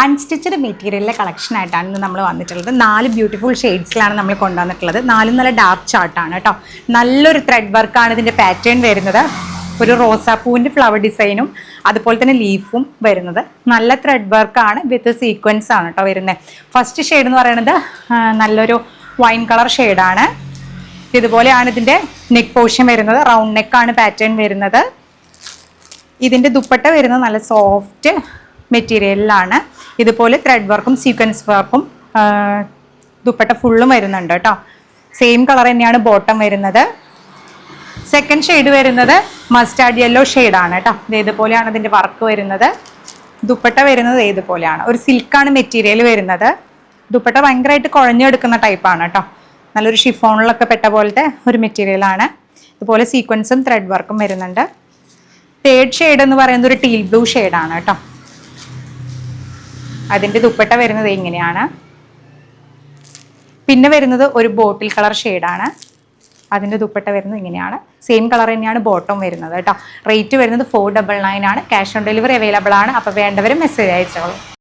Unstitched മെറ്റീരിയലിലെ collection ആയിട്ടാണ് ഇന്ന് നമ്മൾ വന്നിട്ടുള്ളത്. 4 ബ്യൂട്ടിഫുൾ ഷെയ്ഡ്സിലാണ് നമ്മൾ കൊണ്ടുവന്നിട്ടുള്ളത്. 4 നല്ല ഡാർക്ക് ചാർട്ടാണ് കേട്ടോ. നല്ലൊരു ത്രെഡ് വർക്കാണ് ഇതിൻ്റെ പാറ്റേൺ വരുന്നത്. ഒരു റോസാപ്പൂവിൻ്റെ ഫ്ലവർ ഡിസൈനും അതുപോലെ തന്നെ ലീഫും വരുന്നത്. നല്ല ത്രെഡ് വർക്കാണ് വിത്ത് സീക്വൻസ് ആണ് കേട്ടോ വരുന്നത്. ഫസ്റ്റ് ഷെയ്ഡ് എന്ന് പറയുന്നത് നല്ലൊരു വൈൻ കളർ ഷെയ്ഡാണ്. ഇതുപോലെയാണ് ഇതിൻ്റെ നെക്ക് പോർഷൻ വരുന്നത്. റൗണ്ട് നെക്കാണ് പാറ്റേൺ വരുന്നത്. ഇതിൻ്റെ ദുപ്പട്ട വരുന്നത് നല്ല സോഫ്റ്റ് മെറ്റീരിയലിലാണ്. ഇതുപോലെ ത്രെഡ് വർക്കും സീക്വൻസ് വർക്കും ദുപ്പട്ട ഫുള്ളും വരുന്നുണ്ട് കേട്ടോ. സെയിം കളർ തന്നെയാണ് ബോട്ടം വരുന്നത്. സെക്കൻഡ് ഷെയ്ഡ് വരുന്നത് മസ്റ്റാർഡ് യെല്ലോ ഷെയ്ഡാണ് കേട്ടോ. ഇതുപോലെയാണ് ഇതിൻ്റെ വർക്ക് വരുന്നത്. ദുപ്പട്ട വരുന്നത് ഇതുപോലെയാണ്. ഒരു സിൽക്കാണ് മെറ്റീരിയൽ വരുന്നത്. ദുപ്പട്ട ഭയങ്കരമായിട്ട് കുഴഞ്ഞെടുക്കുന്ന ടൈപ്പാണ് കേട്ടോ. നല്ലൊരു ഷിഫോണിലൊക്കെ പെട്ട പോലത്തെ ഒരു മെറ്റീരിയലാണ്. ഇതുപോലെ സീക്വൻസും ത്രെഡ് വർക്കും വരുന്നുണ്ട്. തേർഡ് ഷെയ്ഡ് എന്ന് പറയുന്നത് ഒരു ടീൽ ബ്ലൂ ഷെയ്ഡാണ് കേട്ടോ. അതിൻ്റെ ദുപ്പട്ട വരുന്നത് ഇങ്ങനെയാണ്. പിന്നെ വരുന്നത് ഒരു ബോട്ടിൽ കളർ ഷെയ്ഡാണ്. അതിൻ്റെ ദുപ്പട്ട വരുന്നത് ഇങ്ങനെയാണ്. സെയിം കളർ തന്നെയാണ് ബോട്ടം വരുന്നത് കേട്ടോ. റേറ്റ് വരുന്നത് 499 ആണ്. ക്യാഷ് ഓൺ ഡെലിവറി അവൈലബിൾ ആണ്. അപ്പോൾ വേണ്ടവർ മെസ്സേജ് അയച്ചോളൂ.